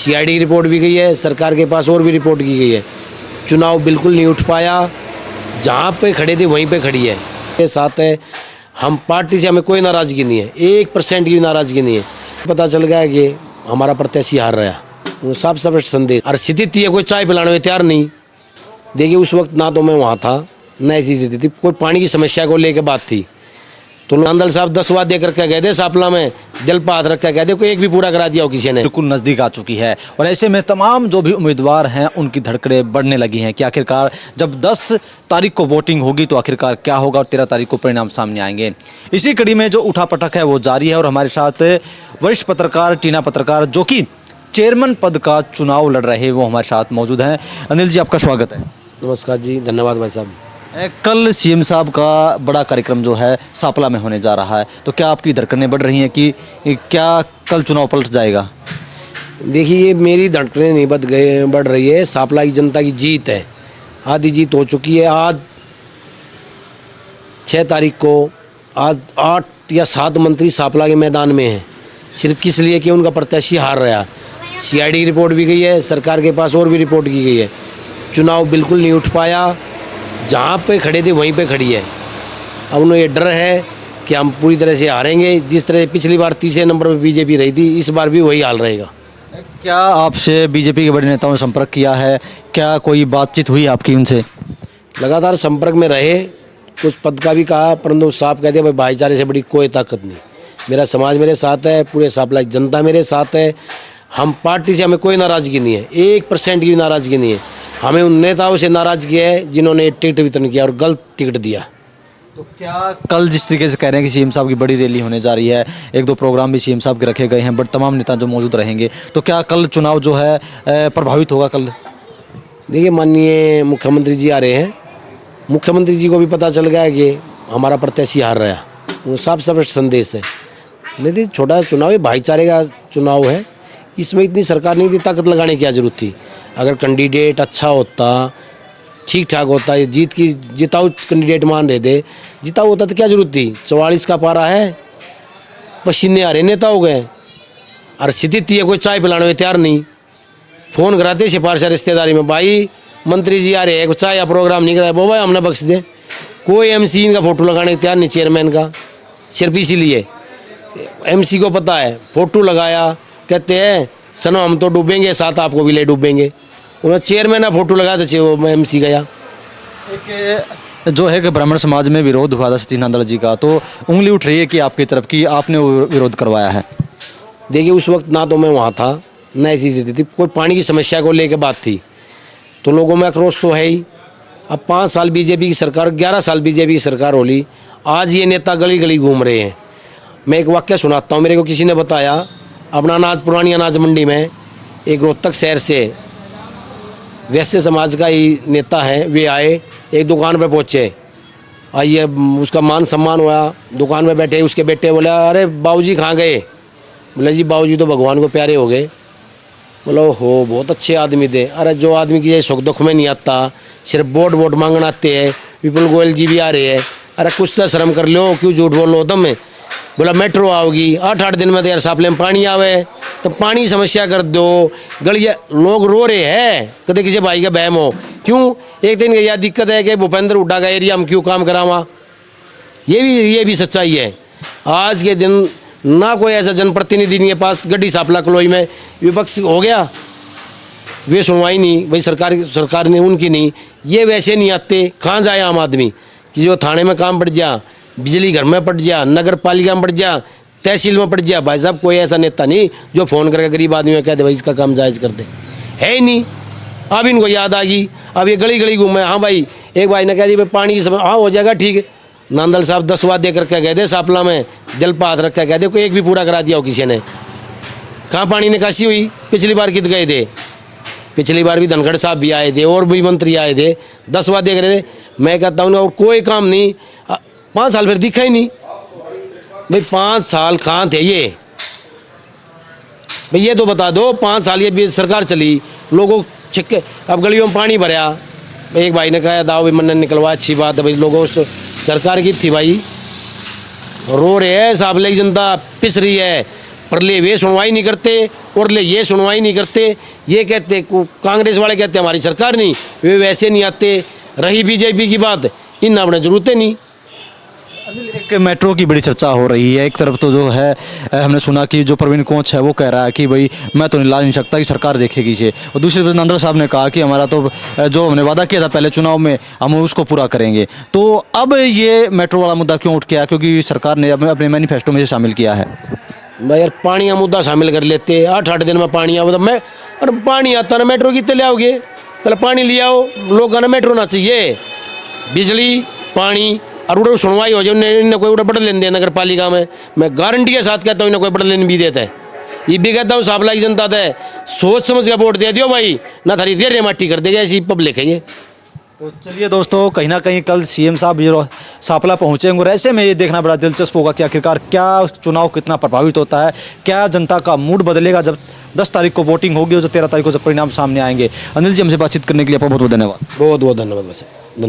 CID की report भी गई है, सरकार के पास और भी रिपोर्ट की गई है। चुनाव बिल्कुल नहीं उठ पाया, जहाँ पे खड़े थे वहीं पे खड़ी है। के साथ है, हम पार्टी से हमें कोई नाराज़गी नहीं है, 1% की नाराज़गी नहीं है। पता चल गया कि हमारा प्रत्याशी हार रहा, वो साफ साफ संदेश। और स्थिति थी कोई चाय पिलाने में तैयार नहीं। देखिए उस वक्त ना तो मैं वहाँ था, न ऐसी स्थिति थी, कोई पानी की समस्या को लेकर बात थी। तो नांदल साहब 10 वादे करके गए थे सापला में, दिल पर हाथ रख के गए थे, कोई एक भी पूरा करा दिया हो किसी ने। बिल्कुल नज़दीक आ चुकी है और ऐसे में तमाम जो भी उम्मीदवार हैं उनकी धड़कनें बढ़ने लगी हैं कि आखिरकार जब 10 तारीख को वोटिंग होगी तो आखिरकार क्या होगा और 13 तारीख को परिणाम सामने आएंगे। इसी कड़ी में जो उठापटक है वो जारी है और हमारे साथ वरिष्ठ पत्रकार टीना पत्रकार जो कि चेयरमैन पद का चुनाव लड़ रहे वो हमारे साथ मौजूद हैं। अनिल जी, आपका स्वागत है। नमस्कार जी, धन्यवाद भाई साहब। कल सीएम साहब का बड़ा कार्यक्रम जो है सापला में होने जा रहा है, तो क्या आपकी धड़कनें बढ़ रही हैं कि क्या कल चुनाव पलट जाएगा? देखिए मेरी धड़कनें नहीं बढ़ रही है, सापला की जनता की जीत है, आधी जीत हो चुकी है। आज 6 तारीख को आज 8 या 7 मंत्री सापला के मैदान में हैं, सिर्फ किस लिए कि उनका प्रत्याशी हार रहा। सीआईडी की रिपोर्ट भी गई है, सरकार के पास और भी रिपोर्ट की गई है। चुनाव बिल्कुल नहीं उठ पाया, जहाँ पे खड़े थे वहीं पे खड़ी है। अब उन्हें ये डर है कि हम पूरी तरह से हारेंगे। जिस तरह पिछली बार 3 नंबर पर बीजेपी रही थी, इस बार भी वही हाल रहेगा। क्या आपसे बीजेपी के बड़े नेताओं ने संपर्क किया है? क्या कोई बातचीत हुई आपकी उनसे? लगातार संपर्क में रहे, कुछ पद का भी कहा, परंतु साफ कहते भाई भाईचारे से बड़ी कोई ताकत नहीं। मेरा समाज मेरे साथ है, पूरे सापला की जनता मेरे साथ है। हम पार्टी से हमें कोई नाराज़गी नहीं है, 1% की भी नाराज़गी नहीं है। हमें उन नेताओं से नाराज़गी है जिन्होंने टिकट वितरण किया और गलत टिकट दिया। तो क्या कल जिस तरीके से कह रहे हैं कि सीएम साहब की बड़ी रैली होने जा रही है, 1-2 प्रोग्राम भी सीएम साहब के रखे गए हैं, बट तमाम नेता जो मौजूद रहेंगे, तो क्या कल चुनाव जो है प्रभावित होगा कल? देखिए माननीय मुख्यमंत्री जी आ रहे हैं, मुख्यमंत्री जी को भी पता चल गया कि हमारा प्रत्याशी हार रहा, वो साफ साफ संदेश है। नहीं, छोटा चुनाव है, भाईचारे का चुनाव है, इसमें इतनी सरकार नहीं थी, ताकत लगाने की क्या जरूरत थी। अगर कैंडिडेट अच्छा होता, ठीक ठाक होता, ये जिताऊ कैंडिडेट मान रहे थे, जिताऊ होता तो क्या जरूरत थी। 44 का पारा है, पसीने आ रहे नेता हो गए, और स्थिति थी कोई चाय पिलाने में तैयार नहीं। फ़ोन कराते सिफारिश रिश्तेदारी में, भाई मंत्री जी आ रहे हैं, चाय या प्रोग्राम नहीं कराया, वो भाई हमने बख्श दे। कोई एमसी इनका फ़ोटो लगाने को तैयार नहीं, चेयरमैन का। सिर्फ इसीलिए एमसी को पता है, फ़ोटो लगाया, कहते हैं सनो हम तो डूबेंगे, साथ आपको भी ले डूबेंगे। उन्होंने चेयरमैन का फोटो लगाया तो वो एमसी गया। एक जो है कि ब्राह्मण समाज में विरोध हुआ था सतीश नांदल जी का, तो उंगली उठ रही है कि आपकी तरफ की आपने विरोध करवाया है। देखिए उस वक्त ना तो मैं वहाँ था, न ऐसी स्थिति थी, कोई पानी की समस्या को लेकर बात थी, तो लोगों में आक्रोश तो है ही। अब 5 साल बीजेपी की सरकार, 11 साल बीजेपी की सरकार होली, आज ये नेता गली गली घूम रहे हैं। मैं एक वाक्य सुनाता हूँ, मेरे को किसी ने बताया, अपना अनाज पुरानी अनाज मंडी में एक रोहतक शहर से वैश्य समाज का ही नेता है, वे आए, एक दुकान पे पहुँचे, आइए उसका मान सम्मान हुआ, दुकान में बैठे, उसके बेटे बोले अरे बाबूजी कहाँ गए? बोले जी बाबूजी तो भगवान को प्यारे हो गए। बोलो हो बहुत अच्छे आदमी थे। अरे जो आदमी की सुख दुख में नहीं आता, सिर्फ वोट मांगना आते हैं। विपुल गोयल जी भी आ रहे हैं, अरे कुछ तो शर्म कर लो, क्यों झूठ बोल लो तुम में। बोला मेट्रो आओगी, 8-8 दिन में तो यार सापले में पानी आवे, तो पानी समस्या कर दो। गलिया लोग रो रहे हैं, कदे किसी भाई का बहम हो, क्यों एक दिन यह दिक्कत है कि भूपेंद्र हुड्डा का एरिया में क्यों काम करावा। ये भी सच्चाई है। आज के दिन ना कोई ऐसा जनप्रतिनिधि नहीं है पास, गड्डी सापला कलोई में विपक्ष हो गया, वे सुनवाई नहीं, भाई सरकार ने उनकी नहीं। ये वैसे नहीं आते, कहाँ जाए आम आदमी कि जो थाने में काम पड़ जा, बिजली घर में पड़ जा, नगर पालिका में पड़ जा, तहसील में पड़ जा। भाई साहब कोई ऐसा नेता नहीं जो फ़ोन करके गरीब आदमी में कह दे भाई इसका काम जायज़ कर दे, है ही नहीं। अब इनको याद आ गई, अब ये गली गली घूमे। हाँ भाई, एक भाई ने कह दी भाई पानी की समय, हाँ हो जाएगा ठीक है। नांदल साहब 10 वादे करके गए थे सापला में, दिल पर हाथ रख के गए थे, कोई एक भी पूरा करा दिया हो किसी ने? कहाँ पानी निकासी हुई? पिछली बार कित गए थे? पिछली बार भी धनखड़ साहब भी आए थे और भी मंत्री आए थे, 10 वादे करे थे। मैं कहता हूँ और कोई काम नहीं, 5 साल फिर दिखा ही नहीं। भाई 5 साल कहाँ थे ये? भाई ये तो बता दो, 5 साल ये सरकार चली, लोगों छिक्के, अब गलियों में पानी भरया। एक भाई ने कहा दाव भी मन निकलवा, अच्छी बात है भाई, लोगों सरकार की थी भाई, रो रहे हैं, सापले की जनता पिस रही है। पर ले वे सुनवाई नहीं करते और ले ये सुनवाई नहीं करते। ये कहते कांग्रेस वाले कहते हमारी सरकार नहीं, वे वैसे नहीं आते। रही बीजेपी की बात, इन अपने जरूरतें नहीं। एक मेट्रो की बड़ी चर्चा हो रही है। एक तरफ तो जो है हमने सुना कि जो प्रवीण कोच है वो कह रहा है कि भाई मैं तो ला नहीं सकता कि सरकार देखेगी इसे, और दूसरी तरफ नंदला साहब ने कहा कि हमारा तो जो हमने वादा किया था पहले चुनाव में हम उसको पूरा करेंगे। तो अब ये मेट्रो वाला मुद्दा क्यों उठ गया, क्योंकि सरकार ने अपने मैनिफेस्टो में से शामिल किया है। भाई यार पानी का मुद्दा शामिल कर लेते, 8-8 दिन में पानी आ, मतलब मैं और पानी आता ना मेट्रो कितने ले आओगे, पहले पानी ले आओ। लोग का ना मेट्रो ना चाहिए, बिजली पानी और उड़ो सुनवाई हो जाए। इन्हें कोई उड़ा बदल लेन दे नगर पालिका में, मैं गारंटी के साथ कहता हूँ इन्हें कोई बदल लेन भी देता है। ये भी कहता हूँ सापला की जनता है, सोच समझ के वोट दे दियो भाई, ना थारी रेरे माटी कर देगा ऐसी पब्लिक है ये। तो चलिए दोस्तों, कहीं ना कहीं कल सीएम साहब ये सापला पहुंचेंगे और ऐसे में ये देखना बड़ा दिलचस्प होगा कि आखिरकार क्या चुनाव कितना प्रभावित होता है, क्या जनता का मूड बदलेगा जब 10 तारीख को वोटिंग होगी और जो 13 तारीख को जब परिणाम सामने आएंगे। अनिल जी, हमसे बातचीत करने के लिए आपका बहुत बहुत धन्यवाद। बहुत बहुत धन्यवाद वैसे।